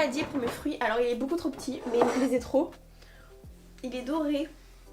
saladier pour mes fruits. Alors il est beaucoup trop petit, mais il me plaisait trop. Il est doré.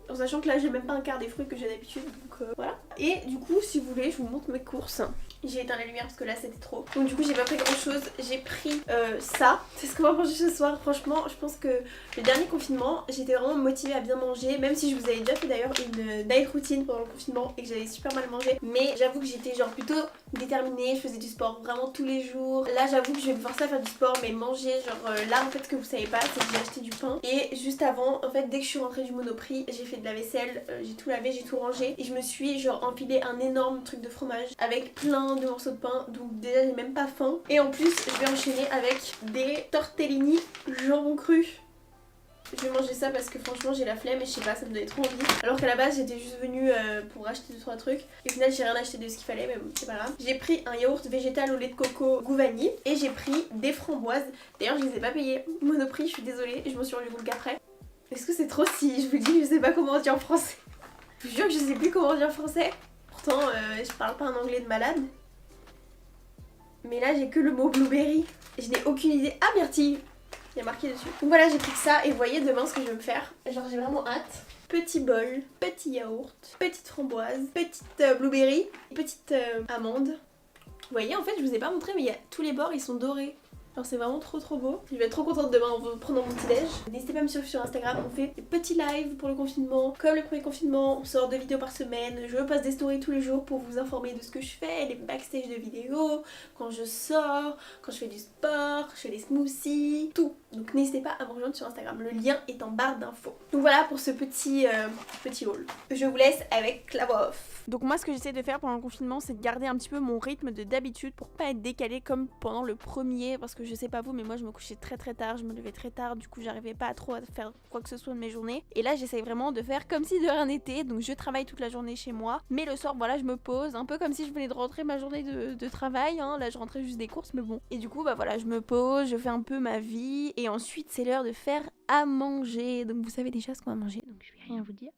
En sachant que là j'ai même pas un quart des fruits que j'ai d'habitude, donc voilà. Et du coup si vous voulez je vous montre mes courses. J'ai éteint la lumière parce que là c'était trop. Donc du coup j'ai pas pris grand chose. J'ai pris ça. C'est ce qu'on va manger ce soir. Franchement je pense que le dernier confinement j'étais vraiment motivée à bien manger. Même si je vous avais déjà fait d'ailleurs une night routine pendant le confinement et que j'avais super mal mangé. Mais j'avoue que j'étais genre plutôt déterminée. Je faisais du sport vraiment tous les jours. Là j'avoue que je vais me forcer à faire du sport, mais manger genre là en fait ce que vous savez pas c'est que j'ai acheté du pain. Et juste avant en fait dès que je suis rentrée du Monoprix j'ai fait de la vaisselle, j'ai tout lavé, j'ai tout rangé. Et je me suis genre empilé un énorme truc de fromage avec plein de morceaux de pain, donc déjà j'ai même pas faim. Et en plus je vais enchaîner avec des tortellini jambon cru. Je vais manger ça parce que franchement j'ai la flemme et je sais pas, ça me donnait trop envie. Alors qu'à la base j'étais juste venue pour acheter 2-3 trucs. Et au final j'ai rien acheté de ce qu'il fallait, mais bon, c'est pas grave. J'ai pris un yaourt végétal au lait de coco goût vanille. Et j'ai pris des framboises. D'ailleurs je les ai pas payées Monoprix, je suis désolée, je m'en suis rendu compte qu'après. Est-ce que c'est trop si je vous dis que je sais pas comment on dit en français? Je vous jure que je sais plus comment on dit en français. Pourtant je parle pas un anglais de malade. Mais là j'ai que le mot blueberry. Je n'ai aucune idée. Ah myrtille, il y a marqué dessus. Donc voilà j'ai pris que ça et vous voyez demain ce que je vais me faire. Genre j'ai vraiment hâte. Petit bol, petit yaourt, petite framboise, petite blueberry, petite amande. Vous voyez en fait je vous ai pas montré mais tous les bords ils sont dorés. Alors c'est vraiment trop beau. Je vais être trop contente demain en prenant mon petit déj. N'hésitez pas à me suivre sur Instagram, on fait des petits lives pour le confinement. Comme le premier confinement, on sort 2 vidéos par semaine. Je poste des stories tous les jours pour vous informer de ce que je fais, les backstage de vidéos, quand je sors, quand je fais du sport, je fais des smoothies, tout. Donc n'hésitez pas à me rejoindre sur Instagram, le lien est en barre d'infos. Donc voilà pour ce petit haul. Je vous laisse avec la voix off. Donc moi ce que j'essaie de faire pendant le confinement c'est de garder un petit peu mon rythme de d'habitude pour pas être décalée comme pendant le premier, parce que je sais pas vous mais moi je me couchais très tard, je me levais très tard, du coup j'arrivais pas trop à faire quoi que ce soit de mes journées. Et là j'essaie vraiment de faire comme si de rien n'était, donc je travaille toute la journée chez moi, mais le soir voilà je me pose, un peu comme si je venais de rentrer ma journée de travail, hein. Là je rentrais juste des courses mais bon. Et du coup bah voilà je me pose, je fais un peu ma vie et ensuite c'est l'heure de faire à manger. Donc vous savez déjà ce qu'on va manger, donc je vais rien vous dire.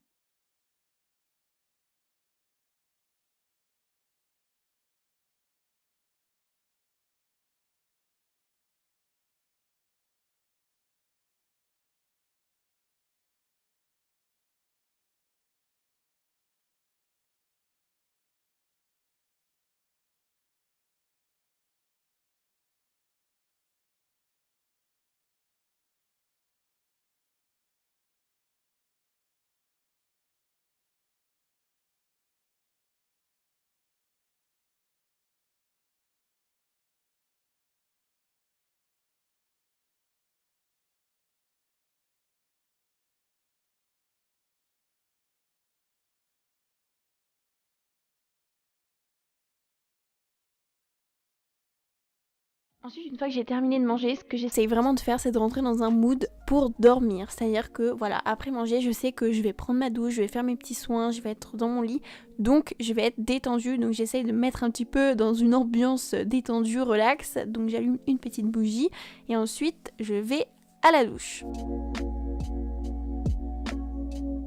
Ensuite, une fois que j'ai terminé de manger, ce que j'essaye vraiment de faire, c'est de rentrer dans un mood pour dormir. C'est-à-dire que, voilà, après manger, je sais que je vais prendre ma douche, je vais faire mes petits soins, je vais être dans mon lit. Donc, je vais être détendue. Donc, j'essaye de me mettre un petit peu dans une ambiance détendue, relax. Donc, j'allume une petite bougie. Et ensuite, je vais à la douche.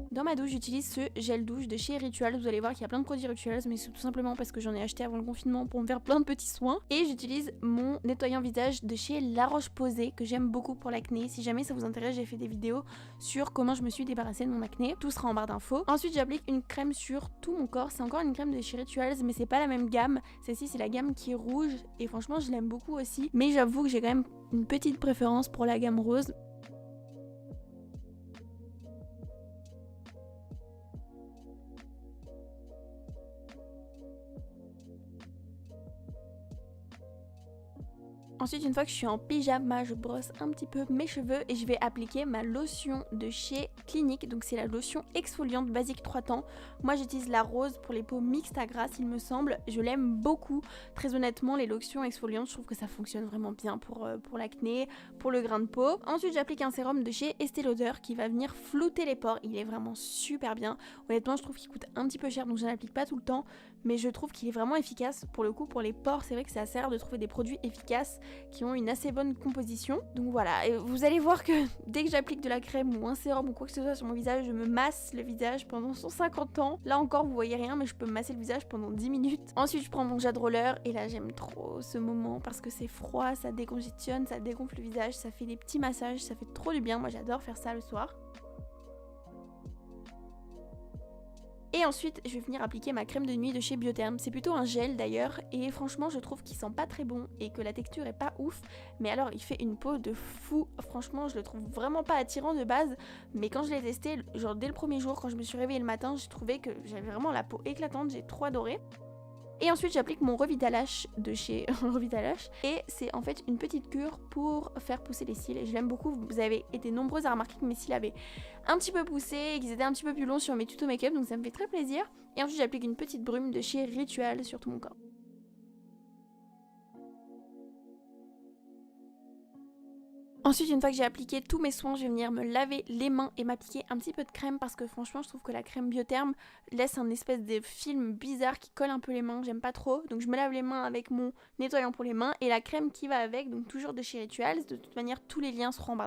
Dans ma douche, j'utilise ce gel douche de chez Rituals. Vous allez voir qu'il y a plein de produits Rituals, mais c'est tout simplement parce que j'en ai acheté avant le confinement pour me faire plein de petits soins. Et j'utilise mon nettoyant visage de chez La Roche-Posay, que j'aime beaucoup pour l'acné. Si jamais ça vous intéresse, j'ai fait des vidéos sur comment je me suis débarrassée de mon acné. Tout sera en barre d'infos. Ensuite, j'applique une crème sur tout mon corps. C'est encore une crème de chez Rituals, mais c'est pas la même gamme. Celle-ci, c'est la gamme qui est rouge. Et franchement, je l'aime beaucoup aussi. Mais j'avoue que j'ai quand même une petite préférence pour la gamme rose. Ensuite, une fois que je suis en pyjama, je brosse un petit peu mes cheveux et je vais appliquer ma lotion de chez Clinique. Donc c'est la lotion exfoliante basique 3 temps. Moi j'utilise la rose pour les peaux mixtes à grasse il me semble. Je l'aime beaucoup. Très honnêtement, les lotions exfoliantes, je trouve que ça fonctionne vraiment bien pour l'acné, pour le grain de peau. Ensuite, j'applique un sérum de chez Estée Lauder qui va venir flouter les pores. Il est vraiment super bien. Honnêtement, je trouve qu'il coûte un petit peu cher donc je n'applique pas tout le temps. Mais je trouve qu'il est vraiment efficace. Pour le coup, pour les pores, c'est vrai que c'est assez rare de trouver des produits efficaces. qui ont une assez bonne composition. Donc voilà, et vous allez voir que dès que j'applique de la crème ou un sérum ou quoi que ce soit sur mon visage, je me masse le visage pendant 150 ans. Là encore vous voyez rien, mais je peux me masser le visage pendant 10 minutes. Ensuite je prends mon jade roller et là j'aime trop ce moment parce que c'est froid, ça décongestionne, ça dégonfle le visage, ça fait des petits massages, ça fait trop du bien. Moi j'adore faire ça le soir. Et ensuite, je vais venir appliquer ma crème de nuit de chez Biotherm. C'est plutôt un gel d'ailleurs, et franchement, je trouve qu'il sent pas très bon et que la texture est pas ouf. Mais alors, il fait une peau de fou. Franchement, je le trouve vraiment pas attirant de base. Mais quand je l'ai testé, genre dès le premier jour, quand je me suis réveillée le matin, j'ai trouvé que j'avais vraiment la peau éclatante. J'ai trop adoré. Et ensuite j'applique mon Revitalash de chez Revitalash et c'est en fait une petite cure pour faire pousser les cils et je l'aime beaucoup. Vous avez été nombreuses à remarquer que mes cils avaient un petit peu poussé et qu'ils étaient un petit peu plus longs sur mes tutos make-up, donc ça me fait très plaisir. Et ensuite j'applique une petite brume de chez Ritual sur tout mon corps. Ensuite, une fois que j'ai appliqué tous mes soins, je vais venir me laver les mains et m'appliquer un petit peu de crème parce que franchement, je trouve que la crème Biotherm laisse un espèce de film bizarre qui colle un peu les mains, j'aime pas trop. Donc je me lave les mains avec mon nettoyant pour les mains et la crème qui va avec, donc toujours de chez Rituals. De toute manière, tous les liens seront en barre.